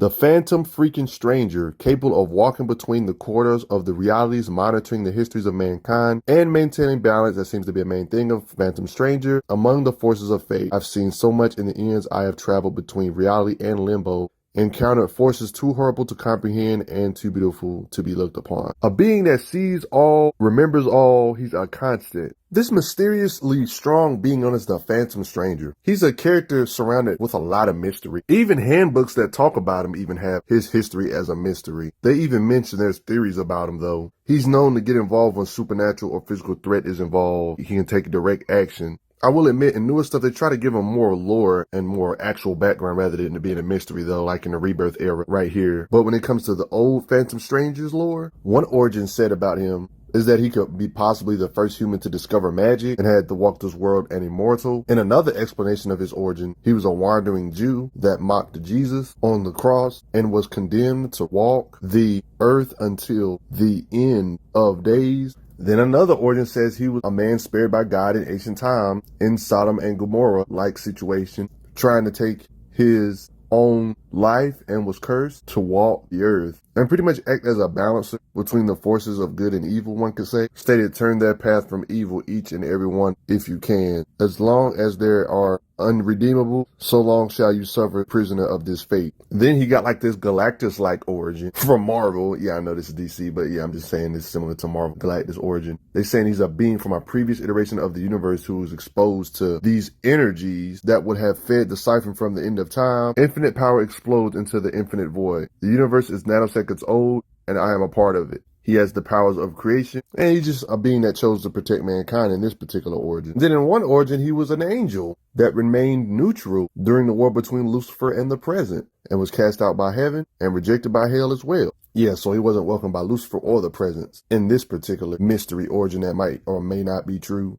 The phantom freaking stranger, capable of walking between the corridors of the realities, monitoring the histories of mankind, and maintaining balance. That seems to be a main thing of phantom stranger. Among the forces of fate, I've seen so much in the ends I have traveled between reality and limbo, encountered forces too horrible to comprehend and too beautiful to be looked upon. A being that sees all, remembers all, he's a constant. This mysteriously strong being known as the Phantom Stranger. He's a character surrounded with a lot of mystery. Even handbooks that talk about him even have his history as a mystery. They even mention there's theories about him though. He's known to get involved when supernatural or physical threat is involved. He can take direct action. I will admit, in newer stuff, they try to give him more lore and more actual background rather than it being a mystery, though, like in the Rebirth era right here. But when it comes to the old Phantom Stranger's lore, one origin said about him is that he could be possibly the first human to discover magic and had to walk this world an immortal. In another explanation of his origin, he was a wandering Jew that mocked Jesus on the cross and was condemned to walk the earth until the end of days. Then another origin says he was a man spared by God in ancient time in Sodom and Gomorrah-like situation, trying to take his own life and was cursed to walk the earth and pretty much act as a balancer between the forces of good and evil, one could say. Stated, turn their path from evil, each and every one, if you can. As long as there are unredeemable, so long shall you suffer prisoner of this fate. Then he got like this Galactus-like origin from Marvel. Yeah, I know this is DC, but yeah, I'm just saying it's similar to Marvel Galactus origin. They're saying he's a being from a previous iteration of the universe who was exposed to these energies that would have fed the siphon from the end of time. Infinite power explodes into the infinite void. The universe is nanoseconds old, and I am a part of it. He has the powers of creation, and he's just a being that chose to protect mankind in this particular origin. Then in one origin, he was an angel that remained neutral during the war between Lucifer and the present, and was cast out by heaven and rejected by hell as well. Yeah, so he wasn't welcomed by Lucifer or the presence in this particular mystery origin that might or may not be true.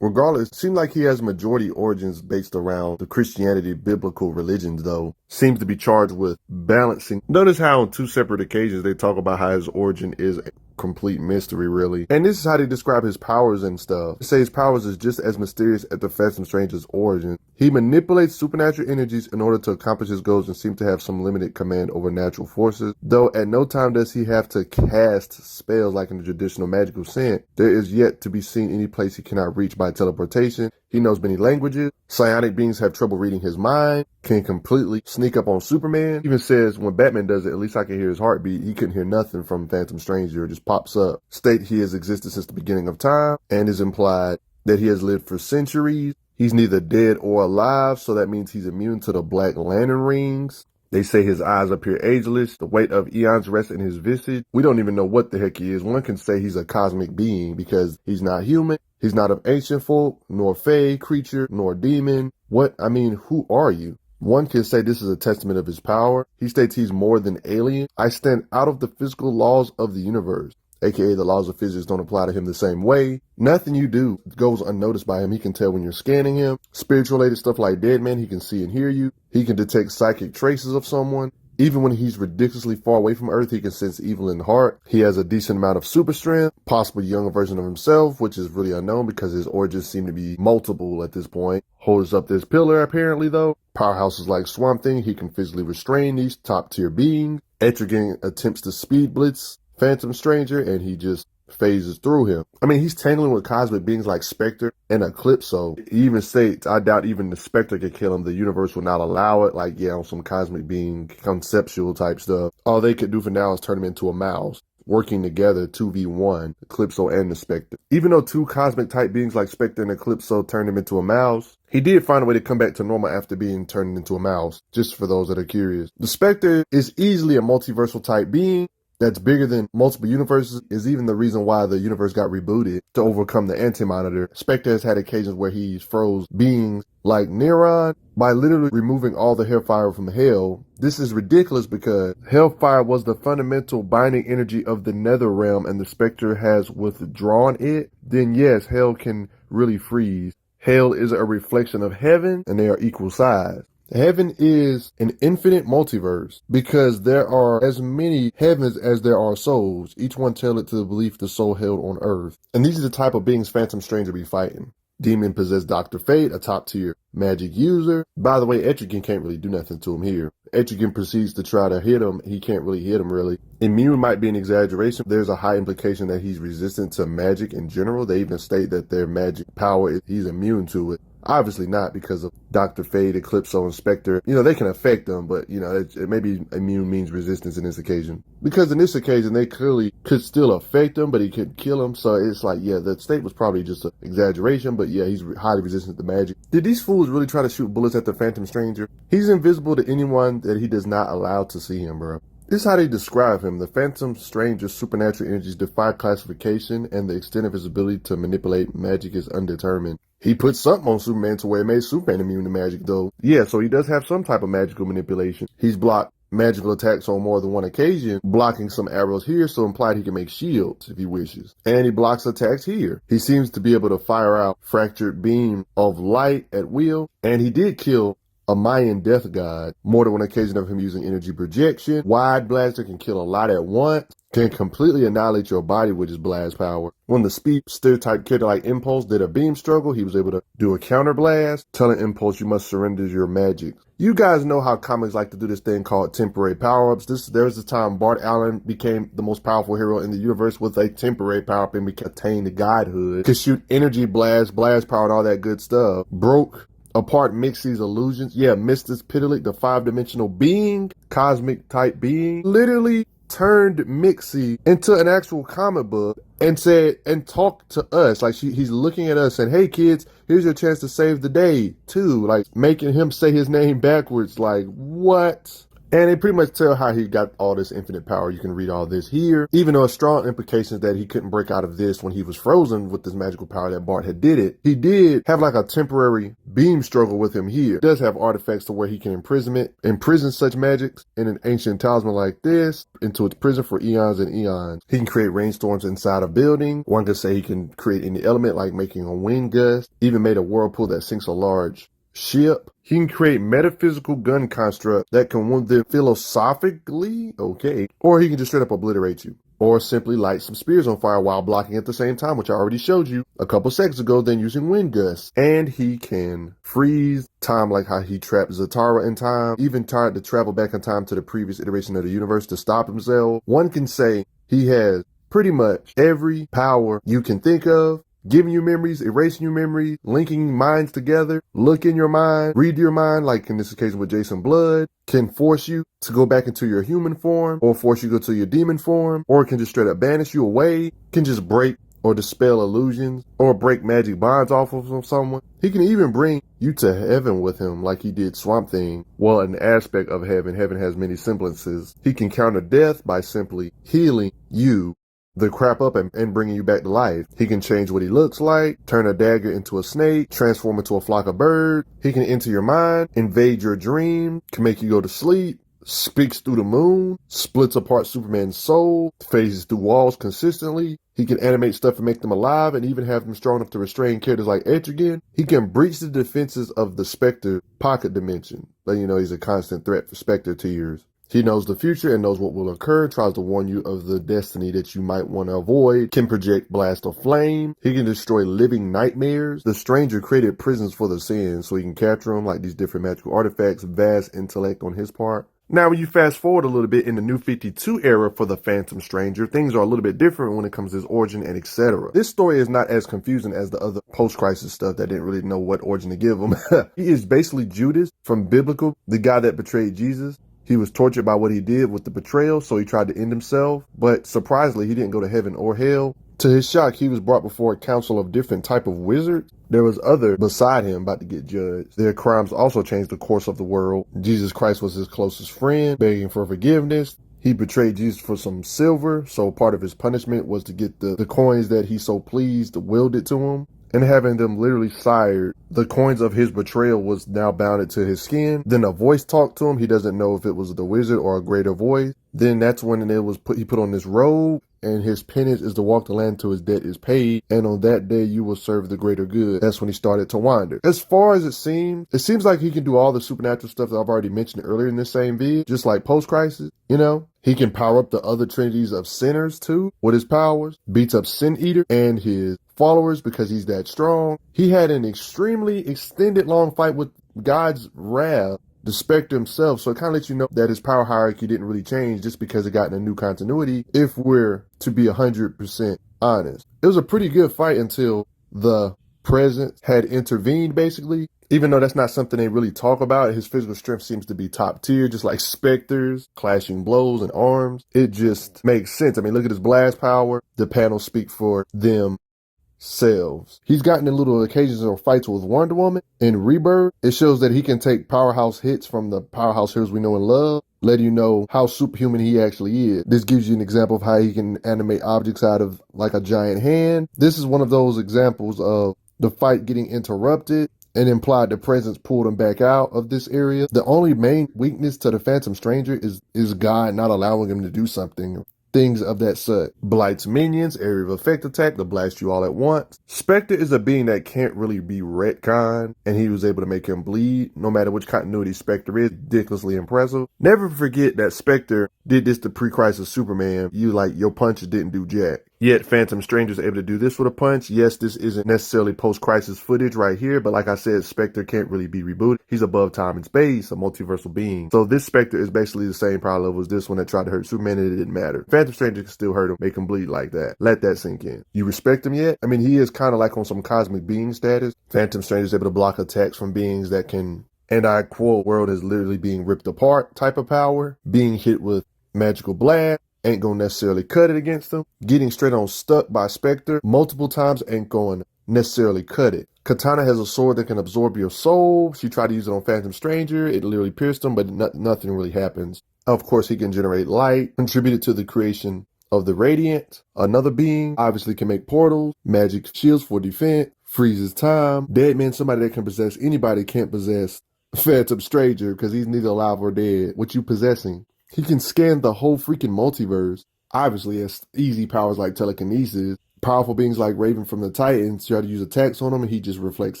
Regardless, it seems like he has majority origins based around the Christianity biblical religions, though. Seems to be charged with balancing. Notice how on two separate occasions they talk about how his origin is a complete mystery, really. And this is how they describe his powers and stuff. They say his powers is just as mysterious as the Phantom Stranger's origin. He manipulates supernatural energies in order to accomplish his goals and seems to have some limited command over natural forces. Though at no time does he have to cast spells like in the traditional magical sense. There is yet to be seen any place he cannot reach by teleportation. He knows many languages. Psionic beings have trouble reading his mind. Can completely sneak up on Superman. Even says when Batman does it, at least I can hear his heartbeat. He couldn't hear nothing from Phantom Stranger. It just pops up. State he has existed since the beginning of time and is implied that he has lived for centuries. He's neither dead or alive, so that means he's immune to the Black Lantern rings. They say his eyes appear ageless. The weight of eons rests in his visage. We don't even know what the heck he is. One can say he's a cosmic being because he's not human. He's not of ancient folk, nor fae creature, nor demon. Who are you? One can say this is a testament of his power. He states he's more than alien. I stand out of the physical laws of the universe, aka the laws of physics don't apply to him the same way. Nothing you do goes unnoticed by him. He can tell when you're scanning him. Spiritual related stuff like dead men, he can see and hear you. He can detect psychic traces of someone. Even when he's ridiculously far away from Earth, he can sense evil in the heart. He has a decent amount of super strength, possibly a younger version of himself, which is really unknown because his origins seem to be multiple at this point. Holds up this pillar, apparently, though. Powerhouses like Swamp Thing, he can physically restrain these top-tier beings. Etrigan attempts to speed blitz Phantom Stranger, and he just phases through him. He's tangling with cosmic beings like Spectre and Eclipso. He even states, I doubt even the Spectre could kill him. The universe will not allow it. On some cosmic being conceptual type stuff. All they could do for now is turn him into a mouse. Working together 2v1, Eclipso and the Spectre. Even though two cosmic type beings like Spectre and Eclipso turned him into a mouse, he did find a way to come back to normal after being turned into a mouse, just for those that are curious. The Spectre is easily a multiversal type being that's bigger than multiple universes, is even the reason why the universe got rebooted to overcome the Anti-Monitor. Spectre has had occasions where he's froze beings like Neron by literally removing all the hellfire from hell. This is ridiculous because hellfire was the fundamental binding energy of the nether realm and the Spectre has withdrawn it. Then yes, hell can really freeze. Hell is a reflection of heaven and they are equal size. Heaven is an infinite multiverse because there are as many heavens as there are souls, each one tailored to the belief the soul held on earth. And these are the type of beings Phantom Stranger be fighting. Demon-possessed Dr. Fate, a top-tier magic user. By the way, Etrigan can't really do nothing to him here. Etrigan proceeds to try to hit him. He can't really hit him, really. Immune might be an exaggeration. There's a high implication that he's resistant to magic in general. They even state that their magic power, he's immune to it. Obviously not, because of Dr. Fade, Eclipso, and Spectre. You know, they can affect them, but, you know, it maybe immune means resistance in this occasion. Because in this occasion, they clearly could still affect him, but he could kill him. So it's like, yeah, the state was probably just an exaggeration, but yeah, he's highly resistant to magic. Did these fools really try to shoot bullets at the Phantom Stranger? He's invisible to anyone that he does not allow to see him, bro. This is how they describe him. The Phantom Stranger's supernatural energies defy classification, and the extent of his ability to manipulate magic is undetermined. He put something on Superman to where it made Superman immune to magic, though. Yeah, so he does have some type of magical manipulation. He's blocked magical attacks on more than one occasion, blocking some arrows here, so implied he can make shields if he wishes. And he blocks attacks here. He seems to be able to fire out fractured beam of light at will, and he did kill a Mayan death god. More than one occasion of him using energy projection. Wide blaster can kill a lot at once. Can completely annihilate your body with his blast power. When the speedster type kid like Impulse did a beam struggle, he was able to do a counter blast, telling Impulse you must surrender your magic. You guys know how comics like to do this thing called temporary power-ups. There was a time Bart Allen became the most powerful hero in the universe with a temporary power-up and attained the godhood. Could shoot energy blast power, and all that good stuff. Broke apart Mixie's illusions. Yeah, Mr. Pitalik, the 5-dimensional being, cosmic type being, literally turned Mixie into an actual comic book and said, and talked to us. Like he's looking at us and, hey kids, here's your chance to save the day too. Like making him say his name backwards. Like what? And they pretty much tell how he got all this infinite power. You can read all this here. Even though a strong implication is that he couldn't break out of this when he was frozen with this magical power that Bart had did it. He did have like a temporary beam struggle with him here. He does have artifacts to where he can imprison such magics in an ancient talisman like this into its prison for eons and eons. He can create rainstorms inside a building. One could say he can create any element, like making a wind gust. Even made a whirlpool that sinks a large ship. He can create metaphysical gun construct that can wound them philosophically, okay, or he can just straight up obliterate you, or simply light some spears on fire while blocking at the same time, which I already showed you a couple seconds ago, then using wind gusts. And he can freeze time, like how he trapped Zatara in time, even tried to travel back in time to the previous iteration of the universe to stop himself. One can say he has pretty much every power you can think of. Giving you memories, erasing your memories, linking minds together, look in your mind, read your mind, like in this occasion with Jason Blood, can force you to go back into your human form, or force you to go to your demon form, or it can just straight up banish you away, can just break or dispel illusions, or break magic bonds off of someone. He can even bring you to heaven with him like he did Swamp Thing. Well, an aspect of heaven has many semblances. He can counter death by simply healing you the crap up and bringing you back to life. He can change what he looks like, turn a dagger into a snake, transform into a flock of birds. He can enter your mind, invade your dream, can make you go to sleep, speaks through the moon, splits apart Superman's soul, phases through walls consistently. He can animate stuff and make them alive, and even have them strong enough to restrain characters like Etrigan. He can breach the defenses of the Spectre pocket dimension. Letting you know he's a constant threat for Spectre tiers. He knows the future and knows what will occur, tries to warn you of the destiny that you might want to avoid, can project blast of flame. He can destroy living nightmares. The Stranger created prisons for the Sin, so he can capture them like these different magical artifacts. Vast intellect on his part. Now, when you fast forward a little bit in the New 52 era for the Phantom Stranger, things are a little bit different when it comes to his origin and etc. This story is not as confusing as the other post-crisis stuff that didn't really know what origin to give him. He is basically Judas from Biblical, the guy that betrayed Jesus. He was tortured by what he did with the betrayal, so he tried to end himself. But surprisingly, he didn't go to heaven or hell. To his shock, he was brought before a council of different type of wizards. There was other beside him about to get judged. Their crimes also changed the course of the world. Jesus Christ was his closest friend, begging for forgiveness. He betrayed Jesus for some silver, so part of his punishment was to get the coins that he so pleased wielded to him. And having them literally sired, the coins of his betrayal was now bounded to his skin. Then a voice talked to him. He doesn't know if it was the wizard or a greater voice. Then that's when he put on this robe, and his penance is to walk the land till his debt is paid, and on that day you will serve the greater good. That's when he started to wander. As far as it seems like he can do all the supernatural stuff that I've already mentioned earlier in this same video, just like post-crisis, you know? He can power up the other trinities of sinners too with his powers, beats up Sin Eater and his followers because he's that strong. He had an extremely extended long fight with God's wrath, the Spectre himself, so it kind of lets you know that his power hierarchy didn't really change just because it got in a new continuity, if we're to be 100% honest. It was a pretty good fight until the Presence had intervened, basically. Even though that's not something they really talk about, his physical strength seems to be top tier, just like Spectre's, clashing blows and arms. It just makes sense. I mean, look at his blast power. The panels speak for themselves. He's gotten in little occasions or fights with Wonder Woman and Rebirth. It shows that he can take powerhouse hits from the powerhouse heroes we know and love, letting you know how superhuman he actually is. This gives you an example of how he can animate objects out of like a giant hand. This is one of those examples of the fight getting interrupted and implied the Presence pulled him back out of this area. The only main weakness to the Phantom Stranger is God not allowing him to do something. Things of that sort. Blight's minions, area of effect attack, to blast you all at once. Spectre is a being that can't really be retconned, and he was able to make him bleed. No matter which continuity Spectre is, ridiculously impressive. Never forget that Spectre did this to pre-crisis Superman. Your punches didn't do jack. Yet Phantom Stranger's able to do this with a punch. Yes, this isn't necessarily post-crisis footage right here, but like I said, Spectre can't really be rebooted. He's above time and space, a multiversal being. So this Spectre is basically the same power level as this one that tried to hurt Superman, and it didn't matter. Phantom Stranger can still hurt him, make him bleed like that. Let that sink in. You respect him yet? I mean, he is kind of like on some cosmic being status. Phantom Stranger's able to block attacks from beings that can, and I quote, world is literally being ripped apart type of power. Being hit with magical blast ain't gonna necessarily cut it against them. Getting straight on stuck by Spectre multiple times ain't gonna necessarily cut it. Katana has a sword that can absorb your soul. She tried to use it on Phantom Stranger. It literally pierced him, but nothing really happens. Of course, he can generate light, contributed to the creation of the Radiant. Another being obviously can make portals, magic shields for defense, freezes time. Deadman, somebody that can possess anybody, can't possess Phantom Stranger because he's neither alive or dead. What you possessing? He can scan the whole freaking multiverse. Obviously, has easy powers like telekinesis. Powerful beings like Raven from the Titans try to use attacks on him and he just reflects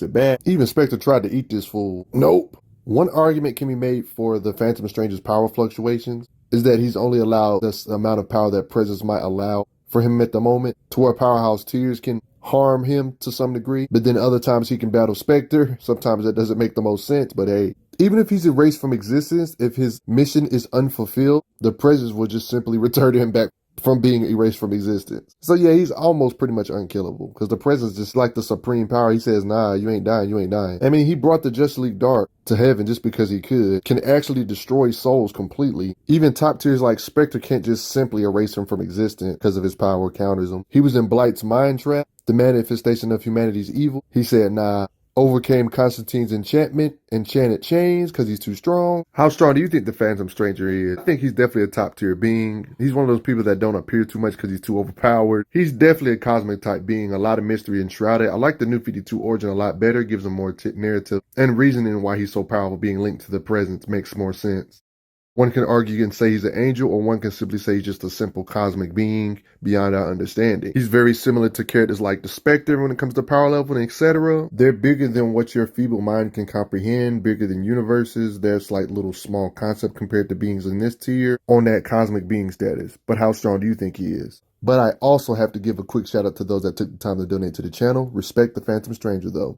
it back. Even Spectre tried to eat this fool. Nope. One argument can be made for the Phantom Stranger's power fluctuations is that he's only allowed this amount of power that Presence might allow for him at the moment, to where powerhouse tiers can harm him to some degree. But then other times he can battle Spectre. Sometimes that doesn't make the most sense, but hey. Even if he's erased from existence, if his mission is unfulfilled, the Presence will just simply return him back from being erased from existence. So yeah, he's almost pretty much unkillable because the Presence is just like the supreme power. He says, nah, you ain't dying, you ain't dying. I mean, he brought the Justice League Dark to heaven just because he could, can actually destroy souls completely. Even top tiers like Spectre can't just simply erase him from existence because of his power counters him. He was in Blight's mind trap, the manifestation of humanity's evil. He said, nah. Overcame Constantine's enchantment, enchanted chains because he's too strong. How strong do you think the Phantom Stranger is? I think he's definitely a top tier being. He's one of those people that don't appear too much because he's too overpowered. He's definitely a cosmic type being, a lot of mystery enshrouded. I like the New 52 origin a lot better, gives him more narrative and reasoning why he's so powerful. Being linked to the Presence makes more sense. One can argue and say he's an angel, or one can simply say he's just a simple cosmic being beyond our understanding. He's very similar to characters like the Spectre when it comes to power level, etc. They're bigger than what your feeble mind can comprehend, bigger than universes. There's like little small concept compared to beings in this tier on that cosmic being status. But how strong do you think he is? But I also have to give a quick shout out to those that took the time to donate to the channel. Respect the Phantom Stranger though.